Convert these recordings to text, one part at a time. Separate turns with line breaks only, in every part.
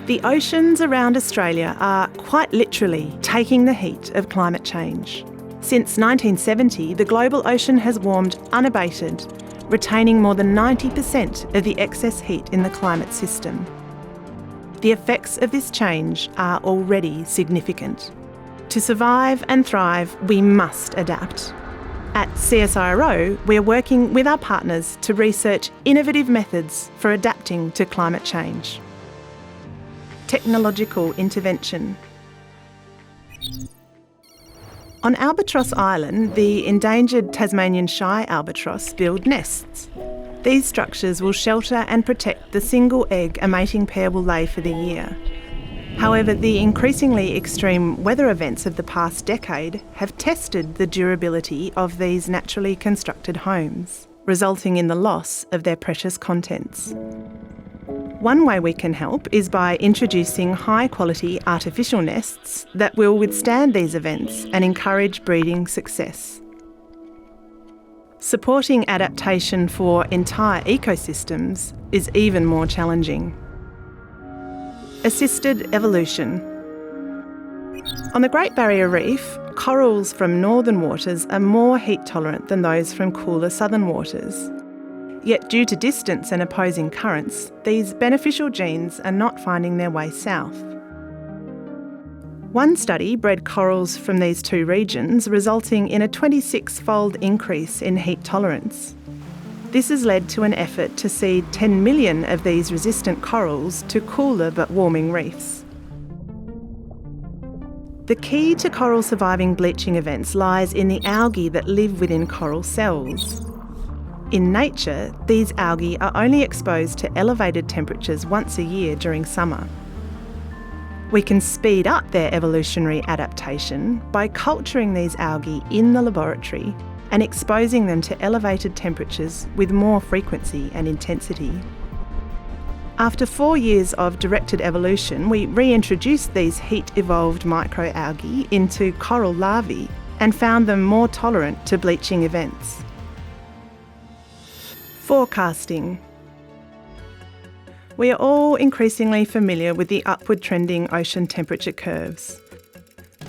The oceans around Australia are quite literally taking the heat of climate change. Since 1970, the global ocean has warmed unabated, retaining more than 90% of the excess heat in the climate system. The effects of this change are already significant. To survive and thrive, we must adapt. At CSIRO, we are working with our partners to research innovative methods for adapting to climate change. Technological intervention. On Albatross Island, the endangered Tasmanian shy albatross build nests. These structures will shelter and protect the single egg a mating pair will lay for the year. However, the increasingly extreme weather events of the past decade have tested the durability of these naturally constructed homes, resulting in the loss of their precious contents. One way we can help is by introducing high-quality artificial nests that will withstand these events and encourage breeding success. Supporting adaptation for entire ecosystems is even more challenging. Assisted evolution. On the Great Barrier Reef, corals from northern waters are more heat tolerant than those from cooler southern waters. Yet due to distance and opposing currents, these beneficial genes are not finding their way south. One study bred corals from these two regions, resulting in a 26-fold increase in heat tolerance. This has led to an effort to seed 10 million of these resistant corals to cooler but warming reefs. The key to coral surviving bleaching events lies in the algae that live within coral cells. In nature, these algae are only exposed to elevated temperatures once a year during summer. We can speed up their evolutionary adaptation by culturing these algae in the laboratory and exposing them to elevated temperatures with more frequency and intensity. After 4 years of directed evolution, we reintroduced these heat-evolved microalgae into coral larvae and found them more tolerant to bleaching events. Forecasting. We are all increasingly familiar with the upward trending ocean temperature curves.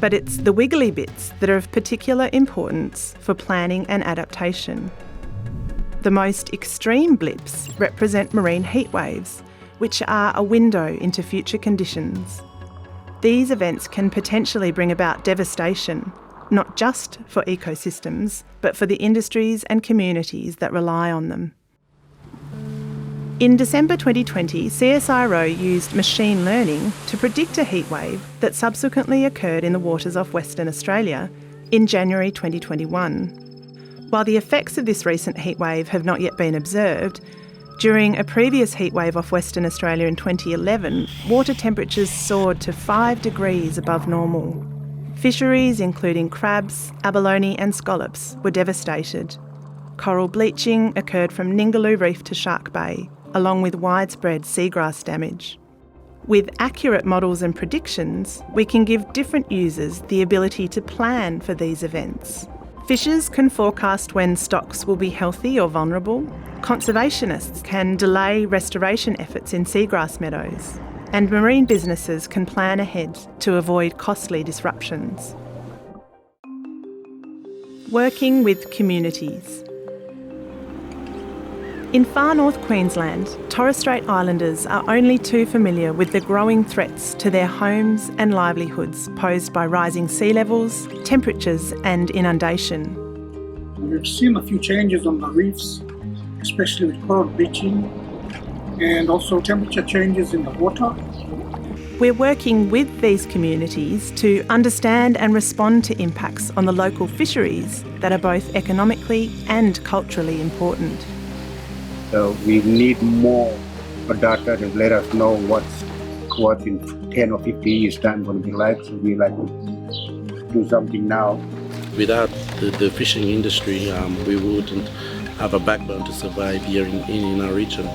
But it's the wiggly bits that are of particular importance for planning and adaptation. The most extreme blips represent marine heatwaves, which are a window into future conditions. These events can potentially bring about devastation, not just for ecosystems, but for the industries and communities that rely on them. In December 2020, CSIRO used machine learning to predict a heatwave that subsequently occurred in the waters off Western Australia in January 2021. While the effects of this recent heatwave have not yet been observed, during a previous heatwave off Western Australia in 2011, water temperatures soared to 5 degrees above normal. Fisheries, including crabs, abalone and scallops, were devastated. Coral bleaching occurred from Ningaloo Reef to Shark Bay, along with widespread seagrass damage. With accurate models and predictions, we can give different users the ability to plan for these events. Fishers can forecast when stocks will be healthy or vulnerable. Conservationists can delay restoration efforts in seagrass meadows. And marine businesses can plan ahead to avoid costly disruptions. Working with communities. In far north Queensland, Torres Strait Islanders are only too familiar with the growing threats to their homes and livelihoods posed by rising sea levels, temperatures and inundation.
We've seen a few changes on the reefs, especially with coral bleaching and also temperature changes in the water.
We're working with these communities to understand and respond to impacts on the local fisheries that are both economically and culturally important.
So we need more data to let us know what in 10 or 15 years time going to be like. So we like to do something now.
Without the fishing industry, we wouldn't have a backbone to survive here in our region.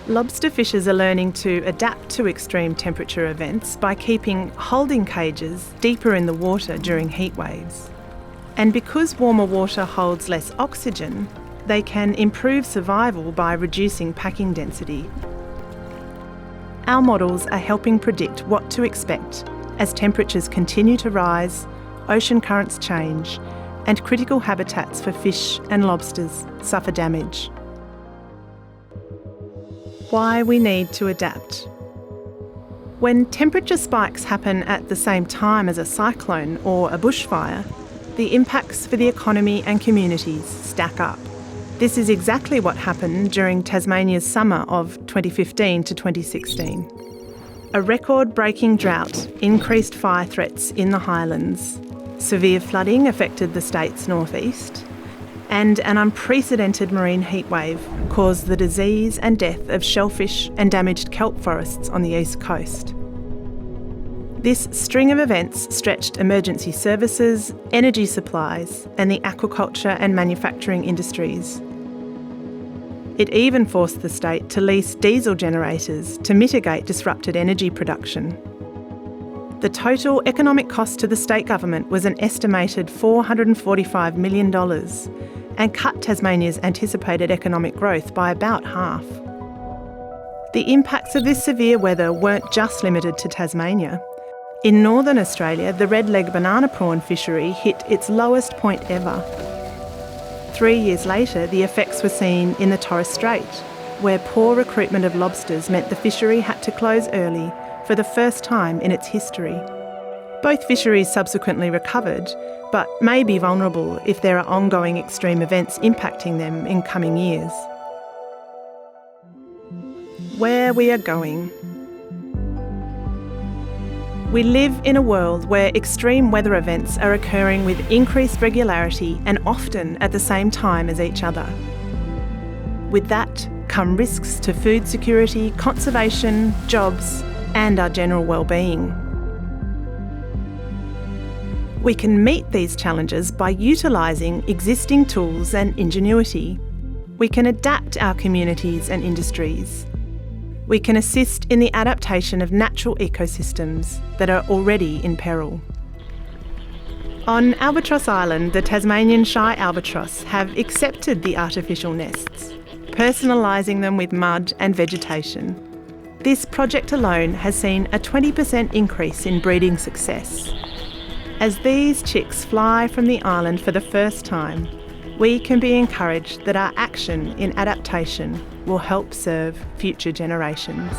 Lobster fishers are learning to adapt to extreme temperature events by keeping holding cages deeper in the water during heat waves. And because warmer water holds less oxygen, they can improve survival by reducing packing density. our models are helping predict what to expect as temperatures continue to rise, ocean currents change, and critical habitats for fish and lobsters suffer damage. Why we need to adapt. When temperature spikes happen at the same time as a cyclone or a bushfire, the impacts for the economy and communities stack up. This is exactly what happened during Tasmania's summer of 2015 to 2016. A record-breaking drought increased fire threats in the highlands. Severe flooding affected the state's northeast, and an unprecedented marine heatwave caused the disease and death of shellfish and damaged kelp forests on the east coast. This string of events stretched emergency services, energy supplies, and the aquaculture and manufacturing industries. It even forced the state to lease diesel generators to mitigate disrupted energy production. The total economic cost to the state government was an estimated $445 million and cut Tasmania's anticipated economic growth by about half. The impacts of this severe weather weren't just limited to Tasmania. In northern Australia, the red-leg banana prawn fishery hit its lowest point ever. 3 years later, the effects were seen in the Torres Strait, where poor recruitment of lobsters meant the fishery had to close early for the first time in its history. Both fisheries subsequently recovered, but may be vulnerable if there are ongoing extreme events impacting them in coming years. Where we are going. We live in a world where extreme weather events are occurring with increased regularity and often at the same time as each other. With that come risks to food security, conservation, jobs, and our general well-being. We can meet these challenges by utilising existing tools and ingenuity. We can adapt our communities and industries. We can assist in the adaptation of natural ecosystems that are already in peril. On Albatross Island, the Tasmanian shy albatross have accepted the artificial nests, personalising them with mud and vegetation. This project alone has seen a 20% increase in breeding success. As these chicks fly from the island for the first time, we can be encouraged that our action in adaptation will help serve future generations.